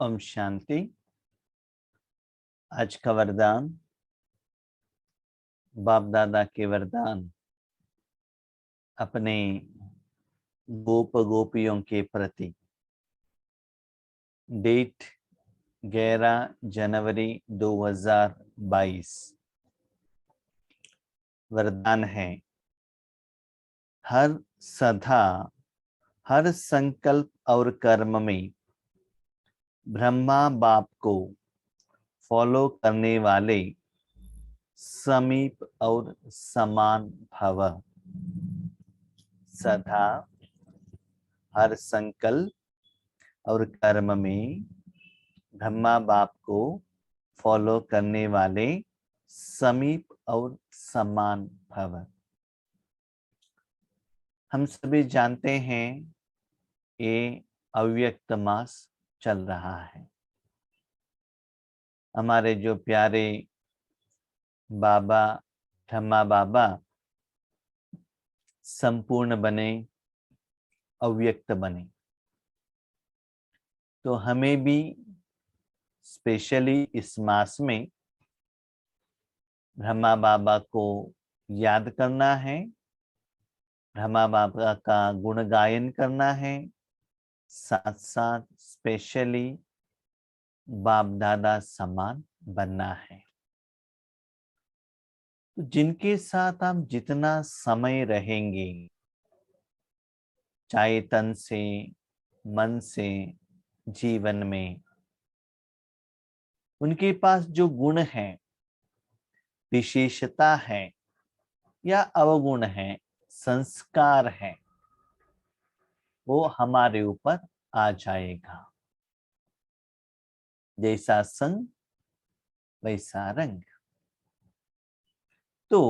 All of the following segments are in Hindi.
ओम शांति। आज का वरदान बाप दादा के वरदान अपने गोप गोपियों के प्रति। डेट 11 जनवरी 2022। वरदान है, हर सदा हर संकल्प और कर्म में ब्रह्मा बाप को फॉलो करने वाले समीप और समान भव। सदा हर संकल्प और कर्म में ब्रह्मा बाप को फॉलो करने वाले समीप और समान भव। हम सभी जानते हैं ये अव्यक्त मास चल रहा है। हमारे जो प्यारे बाबा ब्रह्मा बाबा संपूर्ण बने, अव्यक्त बने, तो हमें भी स्पेशली इस मास में ब्रह्मा बाबा को याद करना है, ब्रह्मा बाबा का गुण गायन करना है, साथ साथ स्पेशली बाप दादा समान बनना है। तो जिनके साथ आप जितना समय रहेंगे, चाहे तन से मन से जीवन में, उनके पास जो गुण है, विशेषता है या अवगुण है, संस्कार है, वो हमारे ऊपर आ जाएगा। जैसा संग वैसा रंग। तो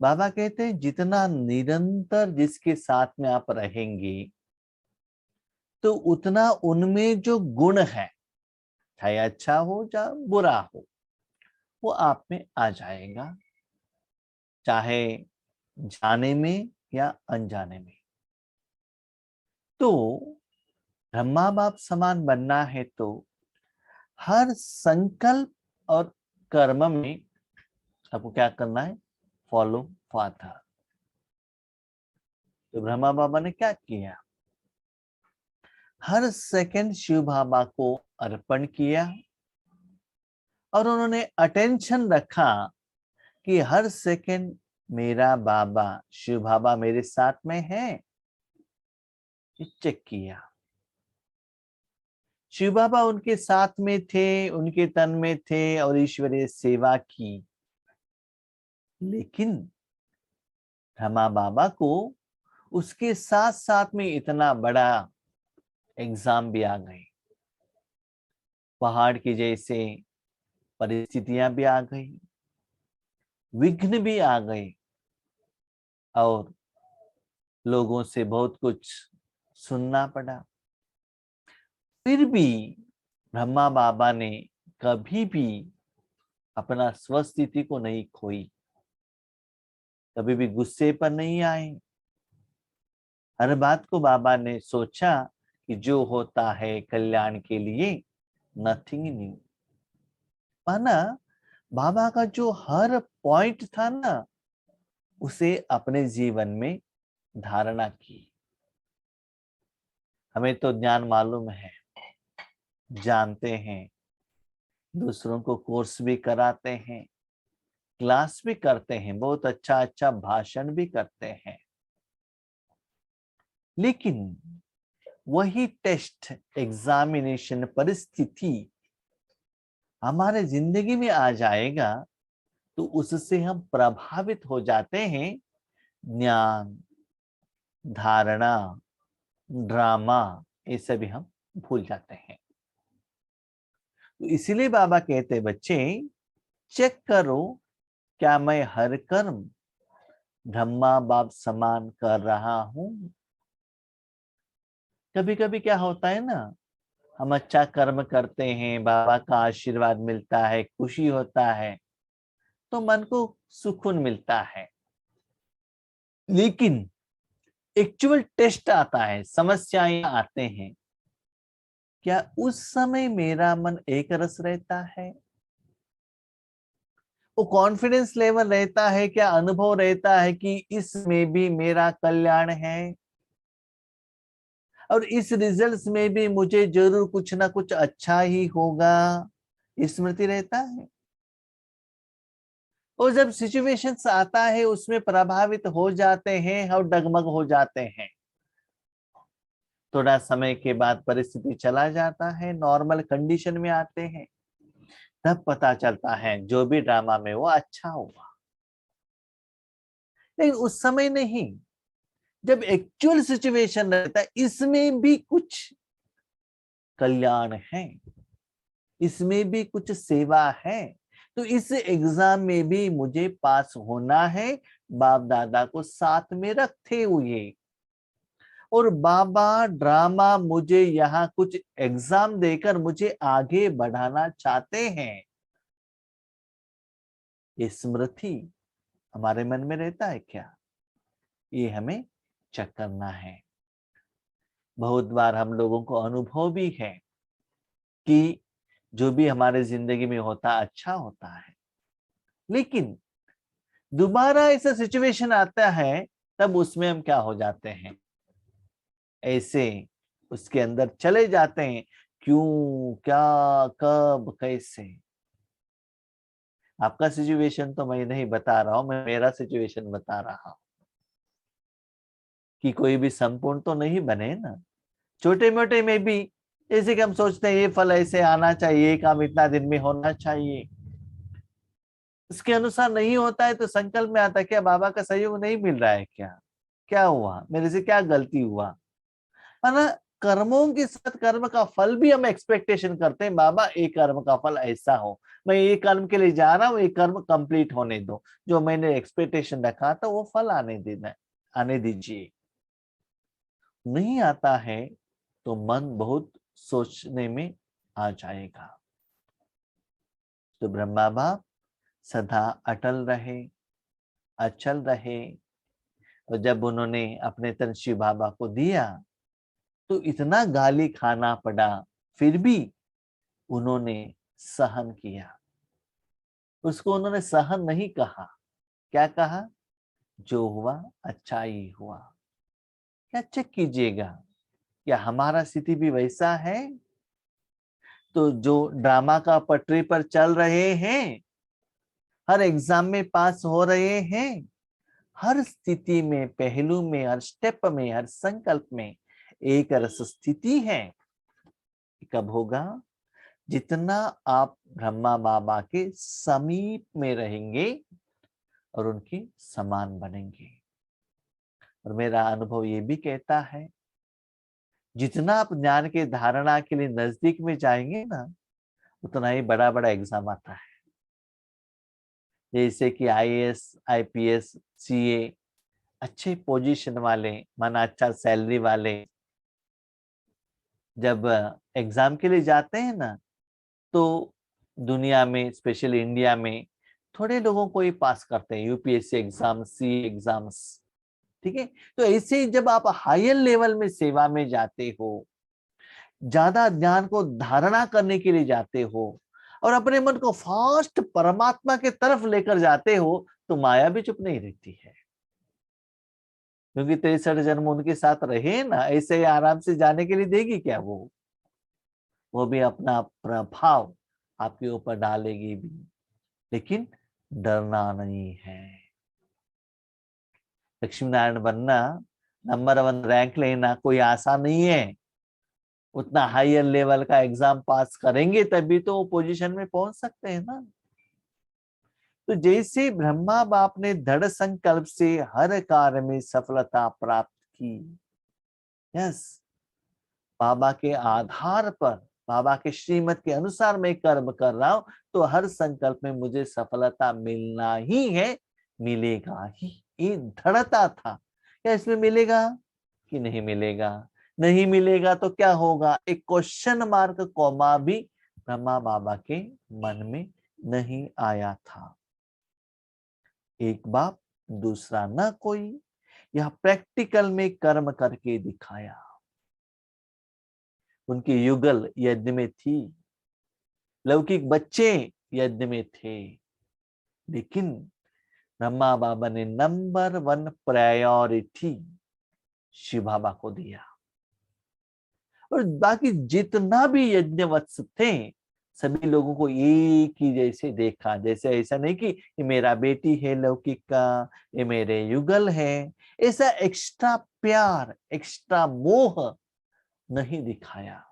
बाबा कहते हैं जितना निरंतर जिसके साथ में आप रहेंगे, तो उतना उनमें जो गुण है, चाहे अच्छा हो या बुरा हो, वो आप में आ जाएगा, चाहे जाने में या अनजाने में। तो ब्रह्मा बाप समान बनना है तो हर संकल्प और कर्म में आपको क्या करना है? Follow father. तो ब्रह्मा बाबा ने क्या किया? हर सेकंड शिव बाबा को अर्पण किया और उन्होंने अटेंशन रखा कि हर सेकंड मेरा बाबा शिव बाबा मेरे साथ में है। चेक किया, शिव बाबा उनके साथ में थे, उनके तन में थे और ईश्वरीय सेवा की। लेकिन ब्रह्मा बाबा को उसके साथ साथ में इतना बड़ा एग्जाम भी आ गए, पहाड़ की जैसे परिस्थितियां भी आ गई, विघ्न भी आ गए और लोगों से बहुत कुछ सुनना पड़ा। फिर भी ब्रह्मा बाबा ने कभी भी अपना स्वस्थिति को नहीं खोई, कभी भी गुस्से पर नहीं आए। हर बात को बाबा ने सोचा कि जो होता है कल्याण के लिए, नथिंग न्यू। माना बाबा का जो हर पॉइंट था ना, उसे अपने जीवन में धारणा की। हमें तो ज्ञान मालूम है, जानते हैं, दूसरों को कोर्स भी कराते हैं, क्लास भी करते हैं, बहुत अच्छा अच्छा भाषण भी करते हैं। लेकिन वही टेस्ट, एग्जामिनेशन, परिस्थिति हमारे जिंदगी में आ जाएगा तो उससे हम प्रभावित हो जाते हैं। ज्ञान, धारणा, ड्रामा, ये सभी हम भूल जाते हैं। तो इसीलिए बाबा कहते हैं, बच्चे चेक करो क्या मैं हर कर्म ब्रह्मा बाप समान कर रहा हूं। कभी कभी क्या होता है ना, हम अच्छा कर्म करते हैं, बाबा का आशीर्वाद मिलता है, खुशी होता है, तो मन को सुकून मिलता है। लेकिन एक्चुअल टेस्ट आता है, समस्याएं आते हैं, क्या उस समय मेरा मन एक रस रहता है? वो कॉन्फिडेंस लेवल रहता है, क्या अनुभव रहता है कि इसमें भी मेरा कल्याण है और इस रिजल्ट्स में भी मुझे जरूर कुछ ना कुछ अच्छा ही होगा, स्मृति रहता है? और जब सिचुएशंस आता है उसमें प्रभावित हो जाते हैं और डगमग हो जाते हैं, थोड़ा समय के बाद परिस्थिति चला जाता है, नॉर्मल कंडीशन में आते हैं, तब पता चलता है जो भी ड्रामा में वो अच्छा हुआ। लेकिन उस समय नहीं, जब एक्चुअल सिचुएशन रहता है, इसमें भी कुछ कल्याण है, इसमें भी कुछ सेवा है, तो इस एग्जाम में भी मुझे पास होना है, बाप दादा को साथ में रखते हुए। और बाबा ड्रामा मुझे यहाँ कुछ एग्जाम देकर मुझे आगे बढ़ाना चाहते हैं, ये स्मृति हमारे मन में रहता है क्या? ये हमें चेक करना है। बहुत बार हम लोगों को अनुभव भी है कि जो भी हमारे जिंदगी में होता अच्छा होता है, लेकिन दोबारा ऐसा सिचुएशन आता है, तब उसमें हम क्या हो जाते हैं, ऐसे उसके अंदर चले जाते हैं। क्यों, क्या, कब, कैसे? आपका सिचुएशन तो मैं नहीं बता रहा हूं, मैं मेरा सिचुएशन बता रहा हूं कि कोई भी संपूर्ण तो नहीं बने ना। छोटे मोटे में भी जैसे कि हम सोचते हैं ये फल ऐसे आना चाहिए, ये काम इतना दिन में होना चाहिए, उसके अनुसार नहीं होता है तो संकल्प में आता है, क्या बाबा का सहयोग नहीं मिल रहा है क्या? क्या हुआ, मेरे से क्या गलती हुआ? है ना? कर्मों के साथ कर्म का फल भी हम एक्सपेक्टेशन करते हैं, बाबा एक कर्म का फल ऐसा हो, मैं ये कर्म के लिए जा रहा हूँ, ये कर्म कंप्लीट होने दो, जो मैंने एक्सपेक्टेशन रखा था वो फल आने देना, आने दीजिए। नहीं आता है तो मन बहुत सोचने में आ जाएगा। तो ब्रह्मा बाप सदा अटल रहे, अचल रहे। और जब उन्होंने अपने तन शिव बाबा को दिया तो इतना गाली खाना पड़ा, फिर भी उन्होंने सहन किया। उसको उन्होंने सहन नहीं कहा, क्या कहा? जो हुआ अच्छा ही हुआ। क्या चेक कीजिएगा, क्या हमारा स्थिति भी वैसा है? तो जो ड्रामा का पटरी पर चल रहे हैं, हर एग्जाम में पास हो रहे हैं, हर स्थिति में, पहलू में, हर स्टेप में, हर संकल्प में एक रस स्थिति है। कब होगा? जितना आप ब्रह्मा बाबा के समीप में रहेंगे और उनके समान बनेंगे। और मेरा अनुभव ये भी कहता है, जितना आप ज्ञान के धारणा के लिए नजदीक में जाएंगे ना, उतना ही बड़ा बड़ा एग्जाम आता है। जैसे कि आईएएस, आईपीएस, सीए, अच्छे पोजीशन वाले, माना अच्छा सैलरी वाले, जब एग्जाम के लिए जाते हैं ना, तो दुनिया में, स्पेशली इंडिया में, थोड़े लोगों को ही पास करते हैं यूपीएससी एग्जाम, सी एग्जाम्स। ठीक है? तो ऐसे ही जब आप हायर लेवल में सेवा में जाते हो, ज्यादा ज्ञान को धारणा करने के लिए जाते हो और अपने मन को फास्ट परमात्मा के तरफ लेकर जाते हो, तो माया भी चुप नहीं रहती है। क्योंकि 63 जन्म उनके साथ रहे ना, ऐसे ही आराम से जाने के लिए देगी क्या? वो भी अपना प्रभाव आपके ऊपर डालेगी भी, लेकिन डरना नहीं है। लक्ष्मी नारायण बनना, नंबर 1 रैंक लेना कोई आसान नहीं है। उतना हायर लेवल का एग्जाम पास करेंगे तभी तो वो पोजीशन में पहुंच सकते हैं ना। तो जैसे ब्रह्मा बाप ने दृढ़ संकल्प से हर कार्य में सफलता प्राप्त की, यस, बाबा के आधार पर, बाबा के श्रीमत के अनुसार मैं कर्म कर रहा हूं, तो हर संकल्प में मुझे सफलता मिलना ही है, मिलेगा ही। ये दृढ़ता था। क्या इसमें मिलेगा कि नहीं मिलेगा? नहीं मिलेगा तो क्या होगा? एक क्वेश्चन मार्क, कॉमा भी ब्रह्मा बाबा के मन में नहीं आया था। एक बाप दूसरा न कोई, यह प्रैक्टिकल में कर्म करके दिखाया। उनकी युगल यज्ञ में थी, लौकिक बच्चे यज्ञ में थे, लेकिन ब्रह्मा बाबा ने नंबर 1 प्रायोरिटी शिव बाबा को दिया। और बाकी जितना भी यज्ञवत्स थे सभी लोगों को एक ही जैसे देखा। जैसे ऐसा नहीं कि ये मेरा बेटी है लौकिक का, ये मेरे युगल है, ऐसा एक्स्ट्रा प्यार एक्स्ट्रा मोह नहीं दिखाया।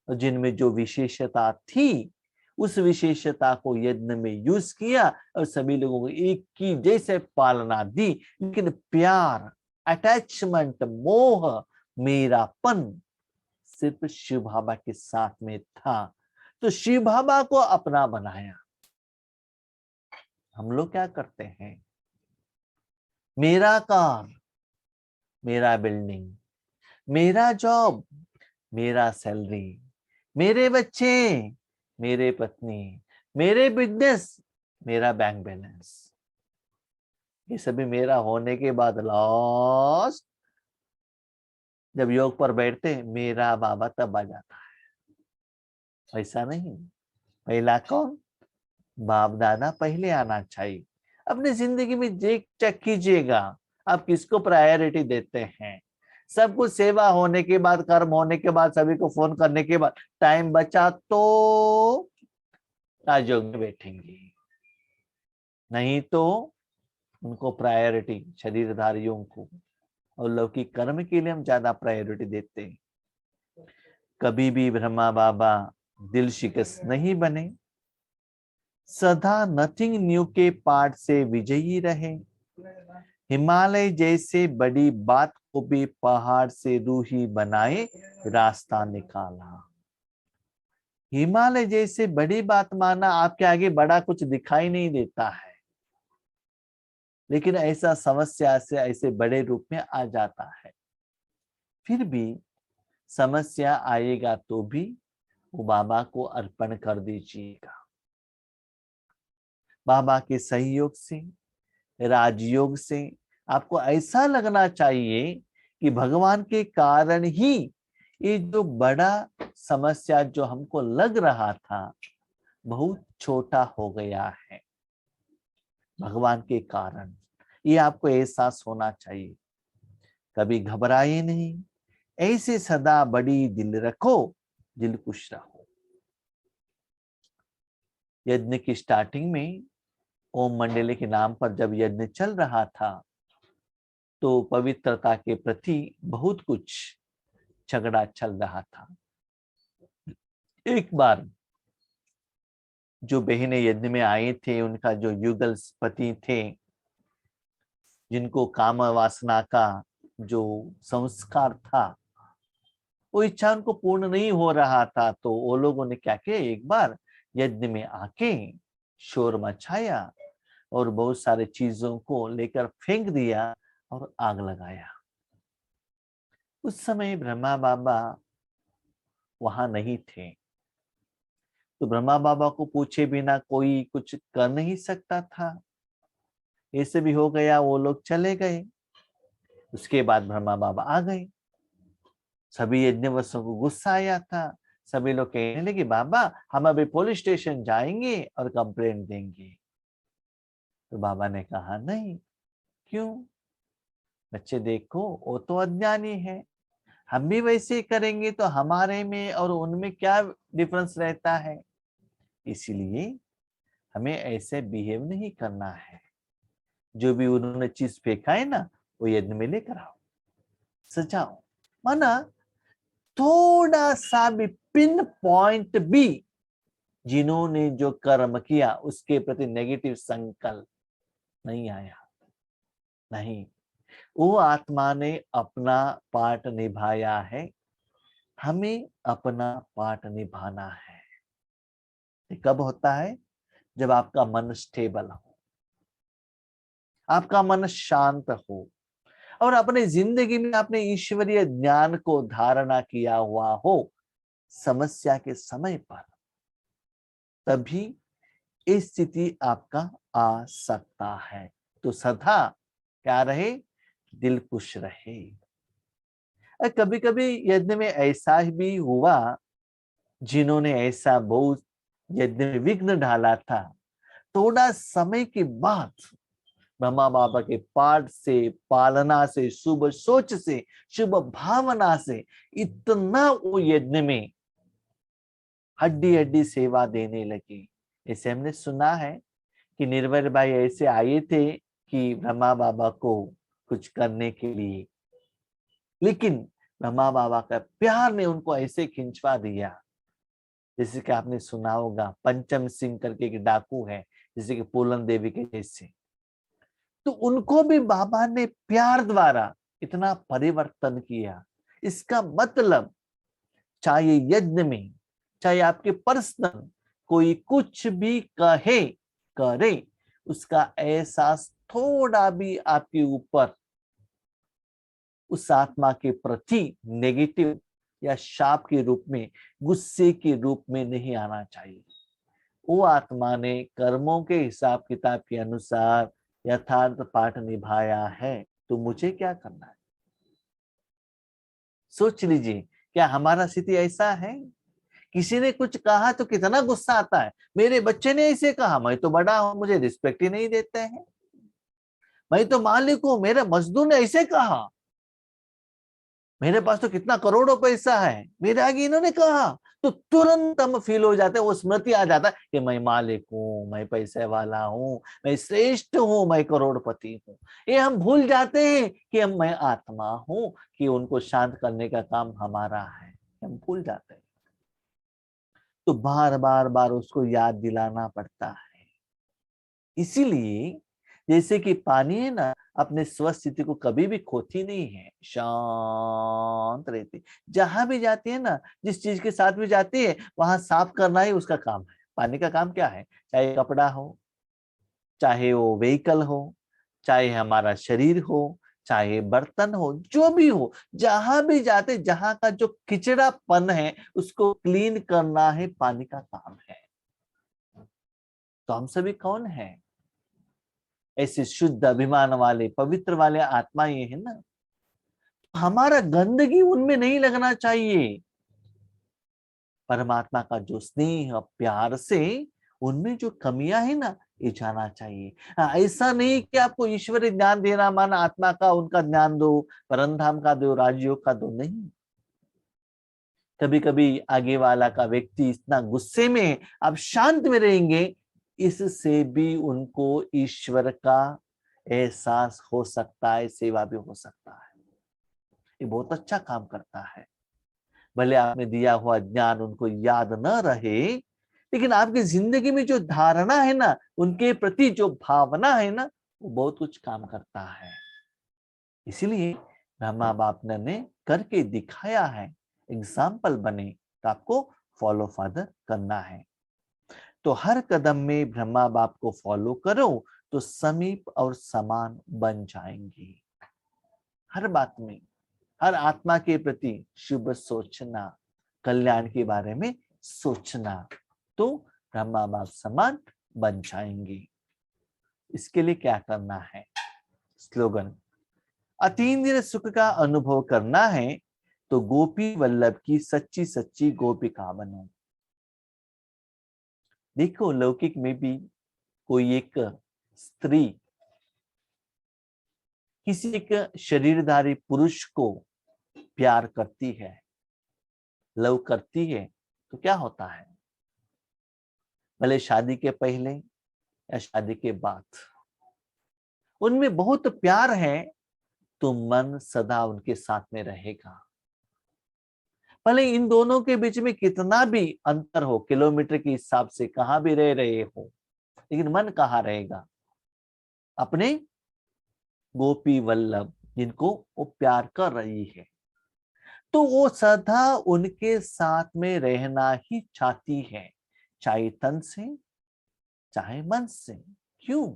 और जिनमें जो विशेषता थी उस विशेषता को यज्ञ में यूज किया और सभी लोगों को एक की जैसे पालना दी। लेकिन प्यार, अटैचमेंट, मोह, मेरापन सिर्फ शिव बाबा के साथ में था, तो शिव बाबा को अपना बनाया। हम लोग क्या करते हैं, मेरा कार, मेरा बिल्डिंग, मेरा जॉब, मेरा सैलरी, मेरे बच्चे, मेरे पत्नी, मेरे बिजनेस, मेरा बैंक बैलेंस, ये सभी मेरा होने के बाद लास्ट जब योग पर बैठते मेरा बाबा तब आ जाता है। ऐसा नहीं, पहला कौन, बाप दादा पहले आना चाहिए। अपनी जिंदगी में चेक कीजिएगा आप किसको प्रायोरिटी देते हैं। सब कुछ सेवा होने के बाद, कर्म होने के बाद, सभी को फोन करने के बाद टाइम बचा तो राजयोग में बैठेंगे, नहीं तो उनको प्रायोरिटी, शरीरधारियों को और लौकिक कर्म के लिए हम ज्यादा प्रायोरिटी देते हैं। कभी भी ब्रह्मा बाबा दिल शिकस्त नहीं बने, सदा नथिंग न्यू के पाठ से विजयी रहे। हिमालय जैसे बड़ी बात को भी पहाड़ से रूही बनाए रास्ता निकाला। हिमालय जैसे बड़ी बात माना, आपके आगे बड़ा कुछ दिखाई नहीं देता है, लेकिन ऐसा समस्या से ऐसे बड़े रूप में आ जाता है। फिर भी समस्या आएगा तो भी वो बाबा को अर्पण कर दीजिएगा। बाबा के सहयोग से, राजयोग से आपको ऐसा लगना चाहिए कि भगवान के कारण ही ये जो बड़ा समस्या जो हमको लग रहा था बहुत छोटा हो गया है, भगवान के कारण। ये आपको एहसास होना चाहिए। कभी घबराए नहीं, ऐसे सदा बड़ी दिल रखो, दिल खुश रहो। यज्ञ की स्टार्टिंग में ओम मंडले के नाम पर जब यज्ञ चल रहा था तो पवित्रता के प्रति बहुत कुछ झगड़ा चल रहा था। एक बार जो बहनें यज्ञ में आए थे, उनका जो युगल पति थे, जिनको काम वासना का जो संस्कार था वो इच्छा उनको पूर्ण नहीं हो रहा था, तो वो लोगों ने क्या किया, एक बार यज्ञ में आके शोर मचाया और बहुत सारे चीजों को लेकर फेंक दिया और आग लगाया। उस समय ब्रह्मा बाबा वहां नहीं थे, तो ब्रह्मा बाबा को पूछे बिना कोई कुछ कर नहीं सकता था। ऐसे भी हो गया, वो लोग चले गए। उसके बाद ब्रह्मा बाबा आ गए। सभी यज्ञवत्सों को गुस्सा आया था। सभी लोग कहने लगे बाबा हम अभी पुलिस स्टेशन जाएंगे और कंप्लेंट देंगे। तो बाबा ने कहा नहीं। क्यों? बच्चे देखो वो तो अज्ञानी है, हम भी वैसे करेंगे तो हमारे में और उनमें क्या डिफरेंस रहता है, इसीलिए हमें ऐसे बिहेव नहीं करना है। जो भी उन्होंने चीज फेंका है ना वो यज्ञ में लेकर आओ, सजाओ। माना थोड़ा सा भी पिन पॉइंट भी जिन्होंने जो कर्म किया उसके प्रति नेगेटिव संकल्प नहीं आया, नहीं। वो आत्मा ने अपना पार्ट निभाया है, हमें अपना पार्ट निभाना है। ये कब होता है? जब आपका मन स्टेबल हो, आपका मन शांत हो और अपने जिंदगी में आपने ईश्वरीय ज्ञान को धारणा किया हुआ हो समस्या के समय पर, तभी ये स्थिति आपका आ सकता है। तो सदा क्या रहे, दिल खुश रहे। कभी कभी यज्ञ में ऐसा भी हुआ, जिन्होंने ऐसा बहुत यज्ञ में विघ्न डाला था, थोड़ा समय के बाद ब्रह्मा बाबा के पाठ से, पालना से, शुभ सोच से, शुभ भावना से इतना वो यज्ञ में हड्डी हड्डी सेवा देने लगी। ऐसे हमने सुना है कि निर्भय भाई ऐसे आए थे कि ब्रह्मा बाबा को कुछ करने के लिए, लेकिन ब्रह्मा बाबा का प्यार ने उनको ऐसे खिंचवा दिया। जैसे कि आपने सुना होगा, पंचम सिंह करके एक डाकू है, जैसे कि पूलन देवी के जैसे, तो उनको भी बाबा ने प्यार द्वारा इतना परिवर्तन किया। इसका मतलब चाहे यज्ञ में, चाहे आपके पर्सनल कोई कुछ भी कहे करे, उसका एहसास थोड़ा भी आपके ऊपर उस आत्मा के प्रति नेगेटिव या शाप के रूप में, गुस्से के रूप में नहीं आना चाहिए। वो आत्मा ने कर्मों के हिसाब किताब के अनुसार यथार्थ पाठ निभाया है, तो मुझे क्या करना है? सोच लीजिए, क्या हमारा स्थिति ऐसा है? किसी ने कुछ कहा तो कितना गुस्सा आता है, मेरे बच्चे ने ऐसे कहा, मैं तो बड़ा हूं, मुझे रिस्पेक्ट ही नहीं देते हैं, मैं तो मालिक हूं, मेरे मजदूर ने ऐसे कहा, मेरे पास तो कितना करोड़ों पैसा है, मेरे आगे इन्होंने कहा, तो तुरंत हम फील हो जाते हैं, वो स्मृति आ जाता है कि मैं मालिक हूँ, मैं पैसे वाला हूँ, मैं श्रेष्ठ हूँ, मैं करोड़पति हूँ। ये हम भूल जाते हैं कि मैं आत्मा हूँ, कि उनको शांत करने का काम हमारा है, हम भूल जाते हैं। तो बार बार बार उसको याद दिलाना पड़ता है। इसीलिए जैसे कि पानी है ना, अपने स्वस्थ स्थिति को कभी भी खोती नहीं है, शांत रहती, जहां भी जाती है ना, जिस चीज के साथ भी जाती है, वहां साफ करना ही उसका काम है। पानी का काम क्या है? चाहे कपड़ा हो, चाहे वो व्हीकल हो, चाहे हमारा शरीर हो, चाहे बर्तन हो, जो भी हो, जहां भी जाते, जहां का जो किचड़ापन है उसको क्लीन करना है, पानी का काम है। तो हम सभी कौन है? ऐसे शुद्ध अभिमान वाले, पवित्र वाले आत्मा ये है ना, हमारा गंदगी उनमें नहीं लगना चाहिए। परमात्मा का जो स्नेह और प्यार से उनमें जो कमियां है ना, ये जाना चाहिए। ऐसा नहीं कि आपको ईश्वरीय ज्ञान देना, माना आत्मा का उनका ज्ञान दो, परमधाम का दो, राजयोग का दो, नहीं। कभी कभी आगे वाला का व्यक्ति इतना गुस्से में, आप शांत में रहेंगे, इससे भी उनको ईश्वर का एहसास हो सकता है, सेवा भी हो सकता है। ये बहुत अच्छा काम करता है। भले आपने दिया हुआ ज्ञान उनको याद न रहे, लेकिन आपकी जिंदगी में जो धारणा है ना, उनके प्रति जो भावना है ना, वो बहुत कुछ काम करता है। इसीलिए ब्रह्मा बाप ने करके दिखाया है, एग्जाम्पल बने, तो आपको फॉलो फादर करना है। तो हर कदम में ब्रह्मा बाप को फॉलो करो, तो समीप और समान बन जाएंगे। हर बात में, हर आत्मा के प्रति शुभ सोचना, कल्याण के बारे में सोचना, तो ब्रह्मा बाप समान बन जाएंगे। इसके लिए क्या करना है? स्लोगन, अतीन्द्रिय सुख का अनुभव करना है, तो गोपी वल्लभ की सच्ची सच्ची गोपिका बनो। देखो, लौकिक में भी कोई एक स्त्री किसी एक शरीरधारी पुरुष को प्यार करती है, लव करती है, तो क्या होता है? भले शादी के पहले या शादी के बाद, उनमें बहुत प्यार है, तो मन सदा उनके साथ में रहेगा। भले इन दोनों के बीच में कितना भी अंतर हो, किलोमीटर के हिसाब से कहां भी रह रहे हो, लेकिन मन कहाँ रहेगा? अपने गोपी वल्लभ जिनको वो प्यार कर रही है, तो वो सदा उनके साथ में रहना ही चाहती है, चाहे तन से चाहे मन से। क्यों?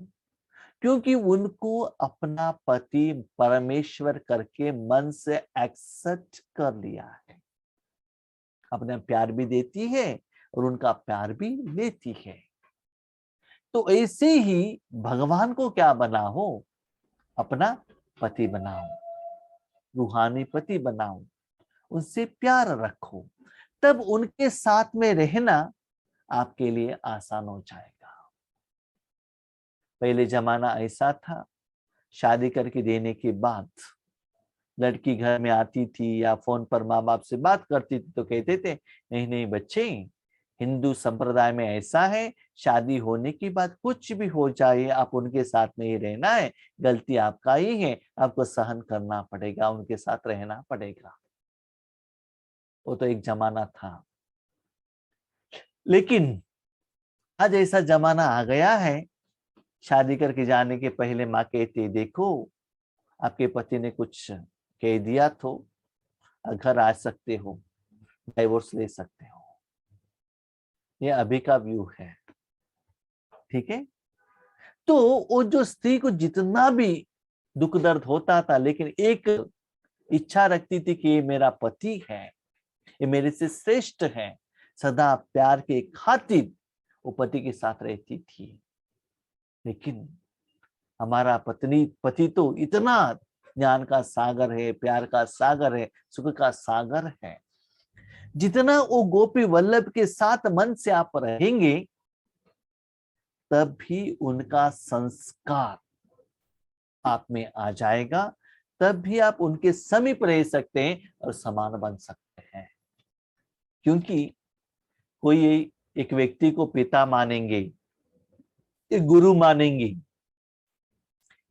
क्योंकि उनको अपना पति परमेश्वर करके मन से एक्सेप्ट कर लिया है। अपना प्यार भी देती है और उनका प्यार भी लेती है। तो ऐसे ही भगवान को क्या बनाओ? अपना पति बनाओ, रूहानी पति बनाओ, उनसे प्यार रखो, तब उनके साथ में रहना आपके लिए आसान हो जाएगा। पहले जमाना ऐसा था, शादी करके देने के बाद लड़की घर में आती थी या फोन पर माँ बाप से बात करती थी तो कहते थे नहीं नहीं बच्चे, हिंदू संप्रदाय में ऐसा है, शादी होने के बाद कुछ भी हो जाए आप उनके साथ में ही रहना है, गलती आपका ही है, आपको सहन करना पड़ेगा, उनके साथ रहना पड़ेगा। वो तो एक जमाना था। लेकिन आज ऐसा जमाना आ गया है, शादी करके जाने के पहले माँ कहती देखो आपके पति ने कुछ कह दिया तो घर आ सकते हो, डाइवोर्स ले सकते हो। ये अभी का व्यू है, ठीक है। तो वो जो स्त्री को जितना भी दुख दर्द होता था, लेकिन एक इच्छा रखती थी कि ये मेरा पति है, ये मेरे से श्रेष्ठ है, सदा प्यार के खातिर वो पति के साथ रहती थी। लेकिन हमारा पति तो इतना ज्ञान का सागर है, प्यार का सागर है, सुख का सागर है, जितना वो गोपी वल्लभ के साथ मन से आप रहेंगे तब भी उनका संस्कार आप में आ जाएगा, तब भी आप उनके समीप रह सकते हैं और समान बन सकते हैं। क्योंकि कोई एक व्यक्ति को पिता मानेंगे, एक गुरु मानेंगे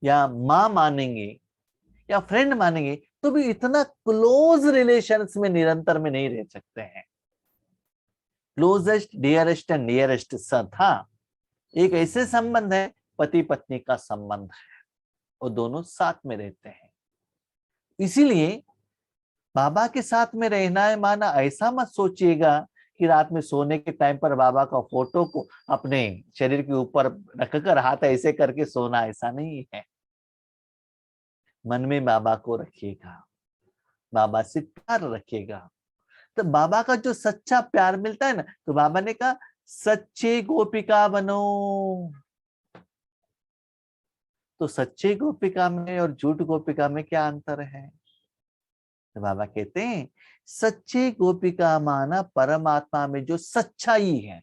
या माँ मानेंगे या फ्रेंड मानेंगे, तो भी इतना क्लोज रिलेशंस में निरंतर में नहीं रह सकते हैं। क्लोजेस्ट, डियरेस्ट एंड नियरेस्ट था एक ऐसे संबंध है, पति पत्नी का संबंध है, वो दोनों साथ में रहते हैं। इसीलिए बाबा के साथ में रहना है माना ऐसा मत सोचिएगा कि रात में सोने के टाइम पर बाबा का फोटो को अपने शरीर के ऊपर रखकर हाथ ऐसे करके सोना, ऐसा नहीं है। मन में बाबा को रखिएगा, बाबा से प्यार रखिएगा, तो बाबा का जो सच्चा प्यार मिलता है ना, तो बाबा ने कहा सच्चे गोपिका बनो। तो सच्चे गोपिका में और झूठ गोपिका में क्या अंतर है? तो बाबा कहते हैं सच्चे गोपिका माना परमात्मा में जो सच्चाई है।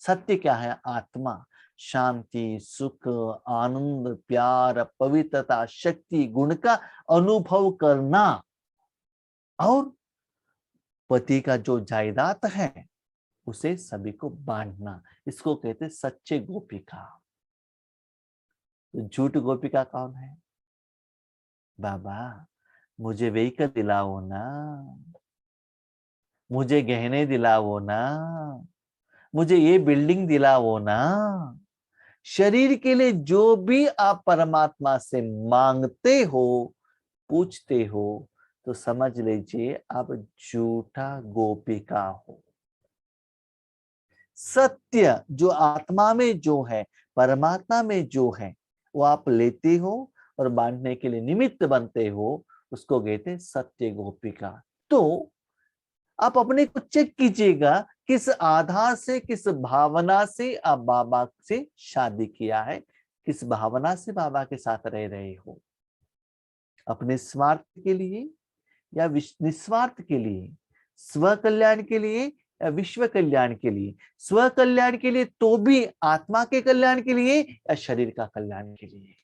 सत्य क्या है? आत्मा, शांति, सुख, आनंद, प्यार, पवित्रता, शक्ति, गुण का अनुभव करना, और पति का जो जायदाद है उसे सभी को बांटना, इसको कहते सच्चे गोपिका। तो झूठ गोपिका कौन है? बाबा मुझे व्हीकल दिलाओ ना, मुझे गहने दिलाओ ना, मुझे ये बिल्डिंग दिलाओ ना। शरीर के लिए जो भी आप परमात्मा से मांगते हो, पूछते हो, तो समझ लीजिए आप झूठा गोपिका हो। सत्य जो आत्मा में जो है, परमात्मा में जो है, वो आप लेते हो और बांटने के लिए निमित्त बनते हो, उसको कहते सत्य गोपिका। तो आप अपने को चेक कीजिएगा किस आधार से, किस भावना से आप बाबा से शादी किया है, किस भावना से बाबा के साथ रह रहे हो। अपने स्वार्थ के लिए या निस्वार्थ के लिए, स्व कल्याण के लिए या विश्व कल्याण के लिए। स्व कल्याण के लिए तो भी आत्मा के कल्याण के लिए या शरीर का कल्याण के लिए,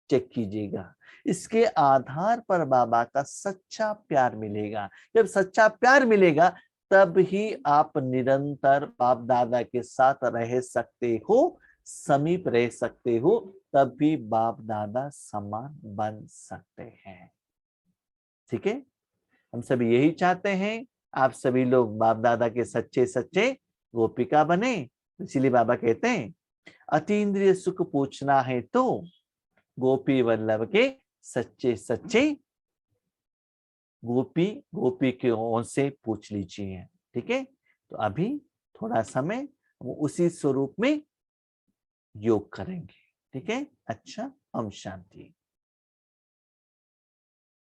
चेक कीजिएगा। इसके आधार पर बाबा का सच्चा प्यार मिलेगा। जब सच्चा प्यार मिलेगा तब ही आप निरंतर बाप दादा के साथ रह सकते हो, समीप रह सकते हो, तब भी बाप दादा समान बन सकते हैं। ठीक है, हम सभी यही चाहते हैं, आप सभी लोग बाप दादा के सच्चे सच्चे गोपिका बने। इसीलिए बाबा कहते हैं अतीन्द्रिय सुख पूछना है तो गोपी वल्लभ के सच्चे सच्चे गोपी के ओर से पूछ लीजिए। ठीक है, तो अभी थोड़ा समय उसी स्वरूप में योग करेंगे। ठीक है, अच्छा, ओम शांति।